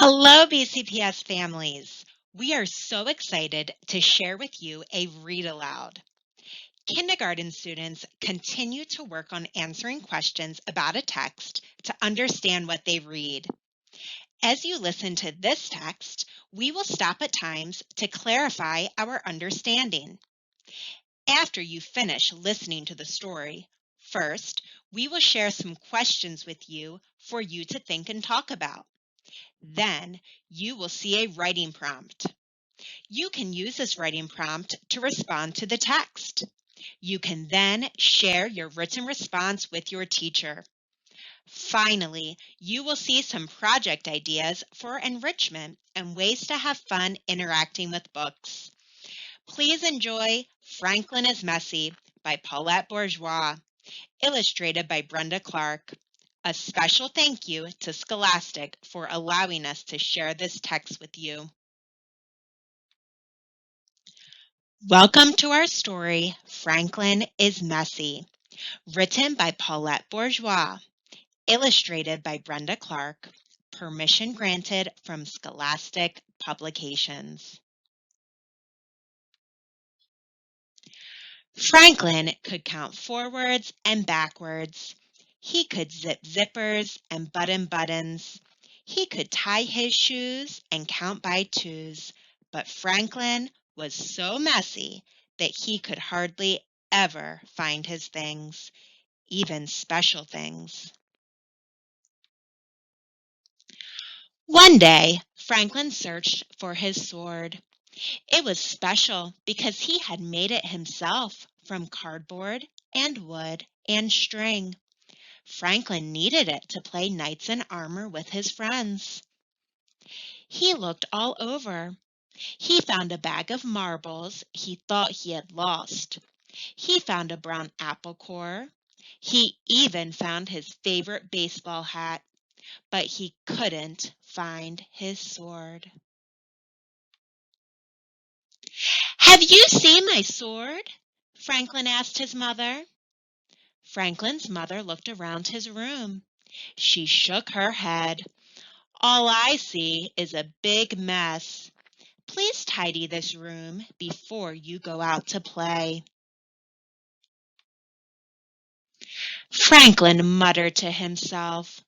Hello, BCPS families. We are so excited to share with you a read aloud. Kindergarten students continue to work on answering questions about a text to understand what they read. As you listen to this text, we will stop at times to clarify our understanding. After you finish listening to the story, first, we will share some questions with you for you to think and talk about. Then you will see a writing prompt. You can use this writing prompt to respond to the text. You can then share your written response with your teacher. Finally, you will see some project ideas for enrichment and ways to have fun interacting with books. Please enjoy Franklin is Messy by Paulette Bourgeois, illustrated by Brenda Clark. A special thank you to Scholastic for allowing us to share this text with you. Welcome to our story, Franklin is Messy, written by Paulette Bourgeois, illustrated by Brenda Clark, permission granted from Scholastic Publications. Franklin could count forwards and backwards. He could zip zippers and button buttons. He could tie his shoes and count by twos, but Franklin was so messy that he could hardly ever find his things, even special things. One day, Franklin searched for his sword. It was special because he had made it himself from cardboard and wood and string. Franklin needed it to play knights in armor with his friends. He looked all over. He found a bag of marbles he thought he had lost. He found a brown apple core. He even found his favorite baseball hat, but he couldn't find his sword. "Have you seen my sword?" Franklin asked his mother. Franklin's mother looked around his room. She shook her head. "All I see is a big mess. Please tidy this room before you go out to play." Franklin muttered to himself,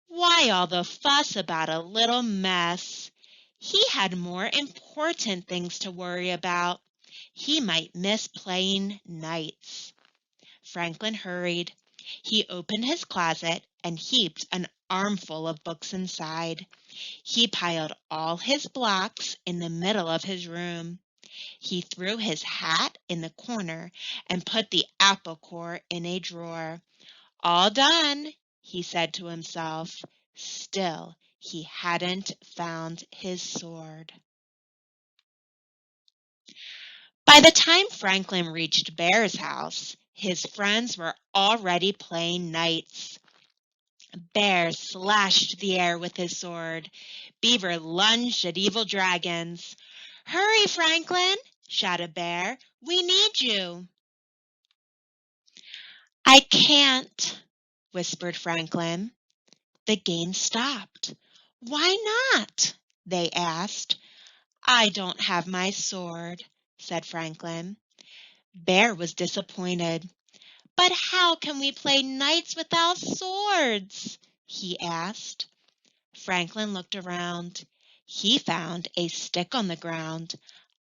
"Why all the fuss about a little mess?" He had more important things to worry about. He might miss playing knights. Franklin hurried. He opened his closet and heaped an armful of books inside. He piled all his blocks in the middle of his room. He threw his hat in the corner and put the apple core in a drawer. "All done," he said to himself. Still, he hadn't found his sword. By the time Franklin reached Bear's house, his friends were already playing knights. Bear slashed the air with his sword. Beaver lunged at evil dragons. "Hurry, Franklin!" shouted Bear. "We need you." "I can't," whispered Franklin. The game stopped. "Why not?" they asked. "I don't have my sword," said Franklin. Bear was disappointed. "But how can we play knights without swords?" he asked. Franklin looked around. He found a stick on the ground.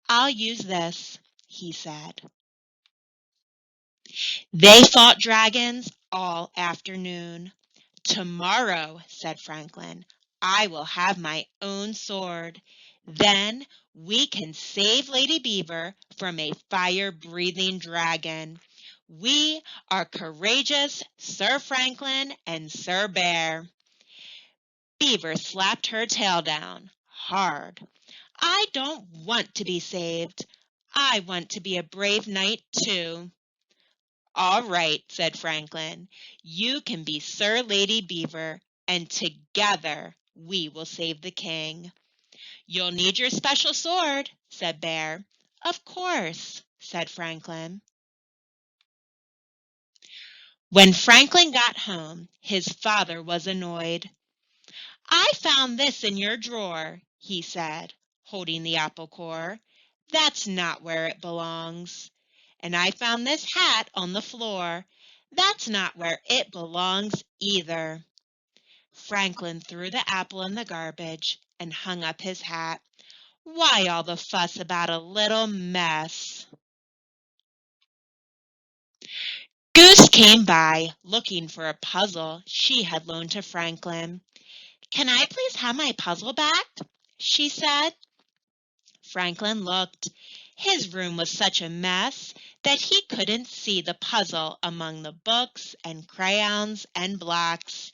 "I'll use this," he said. They fought dragons all afternoon. "Tomorrow," said Franklin, "I will have my own sword. Then we can save Lady Beaver from a fire-breathing dragon. We are courageous, Sir Franklin and Sir Bear." Beaver slapped her tail down hard. "I don't want to be saved. I want to be a brave knight, too." "All right," said Franklin. "You can be Sir Lady Beaver, and together we will save the king." "You'll need your special sword," said Bear. "Of course," said Franklin. When Franklin got home, his father was annoyed. I found this in your drawer, he said, holding the apple core. That's not where it belongs. And I found this hat on the floor. That's not where it belongs either. Franklin threw the apple in the garbage and hung up his hat. Why all the fuss about a little mess? Goose came by, looking for a puzzle she had loaned to Franklin. Can I please have my puzzle back? She said. Franklin looked. His room was such a mess that he couldn't see the puzzle among the books and crayons and blocks.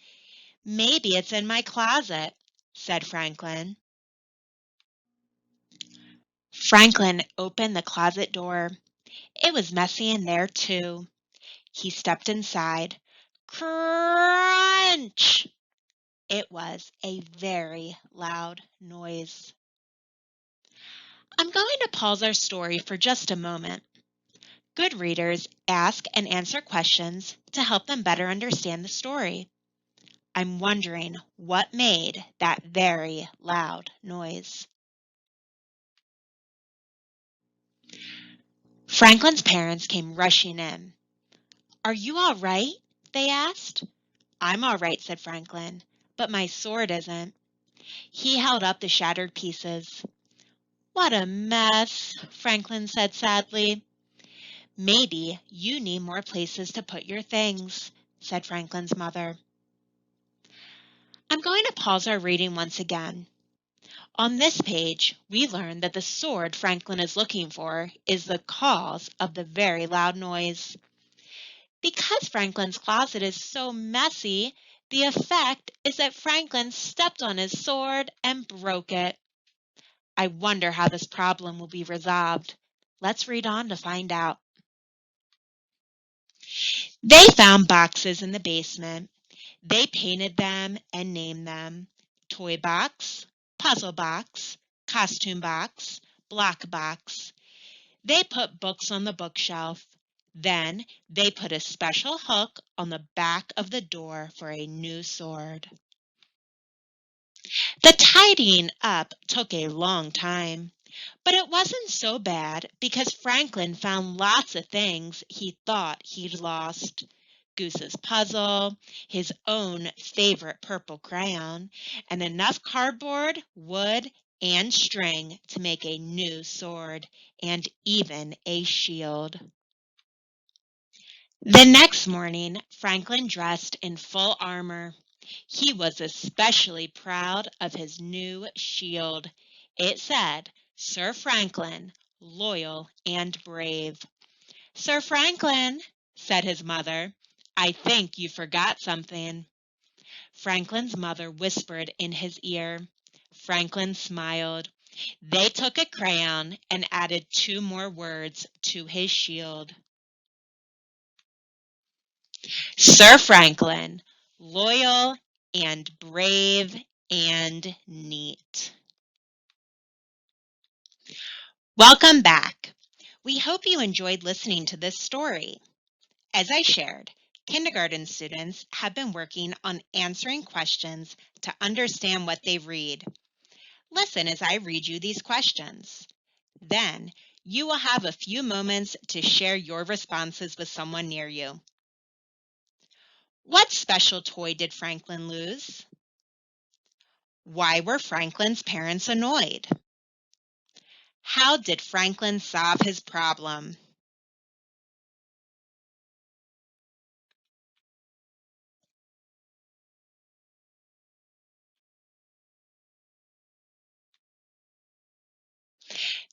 Maybe it's in my closet, said Franklin. Franklin opened the closet door. It was messy in there, too. He stepped inside. Crunch! It was a very loud noise. I'm going to pause our story for just a moment. Good readers ask and answer questions to help them better understand the story. I'm wondering what made that very loud noise. Franklin's parents came rushing in. Are you all right? They asked. I'm all right, said Franklin, but my sword isn't. He held up the shattered pieces. What a mess, Franklin said sadly. Maybe you need more places to put your things, said Franklin's mother. I'm going to pause our reading once again. On this page, we learn that the sword Franklin is looking for is the cause of the very loud noise. Because Franklin's closet is so messy, the effect is that Franklin stepped on his sword and broke it. I wonder how this problem will be resolved. Let's read on to find out. They found boxes in the basement. They painted them and named them toy box, puzzle box, costume box, block box. They put books on the bookshelf. Then they put a special hook on the back of the door for a new sword. The tidying up took a long time, but it wasn't so bad because Franklin found lots of things he thought he'd lost. Goose's puzzle, his own favorite purple crayon, and enough cardboard, wood, and string to make a new sword and even a shield. The next morning, Franklin dressed in full armor. He was especially proud of his new shield. It said, Sir Franklin, loyal and brave. Sir Franklin, said his mother, I think you forgot something. Franklin's mother whispered in his ear. Franklin smiled. They took a crayon and added 2 more words to his shield. Sir Franklin, loyal and brave and neat. Welcome back. We hope you enjoyed listening to this story. As I shared, kindergarten students have been working on answering questions to understand what they read. Listen as I read you these questions. Then, you will have a few moments to share your responses with someone near you. What special toy did Franklin lose? Why were Franklin's parents annoyed? How did Franklin solve his problem?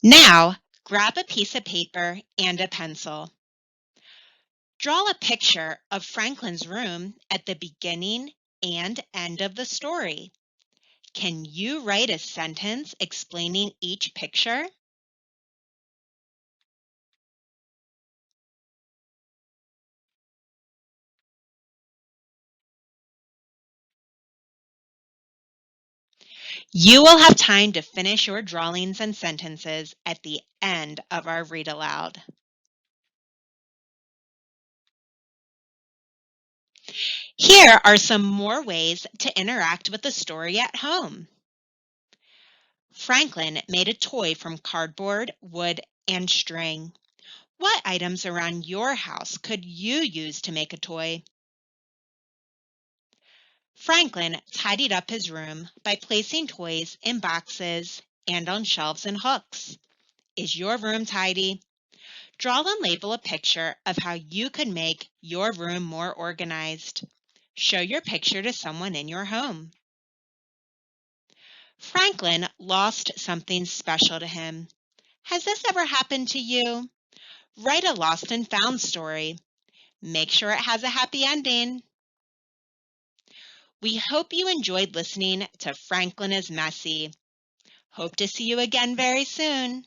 Now, grab a piece of paper and a pencil. Draw a picture of Franklin's room at the beginning and end of the story. Can you write a sentence explaining each picture? You will have time to finish your drawings and sentences at the end of our read aloud. Here are some more ways to interact with the story at home. Franklin made a toy from cardboard, wood, and string. What items around your house could you use to make a toy? Franklin tidied up his room by placing toys in boxes and on shelves and hooks. Is your room tidy? Draw and label a picture of how you could make your room more organized. Show your picture to someone in your home. Franklin lost something special to him. Has this ever happened to you? Write a lost and found story. Make sure it has a happy ending. We hope you enjoyed listening to Franklin is Messy. Hope to see you again very soon.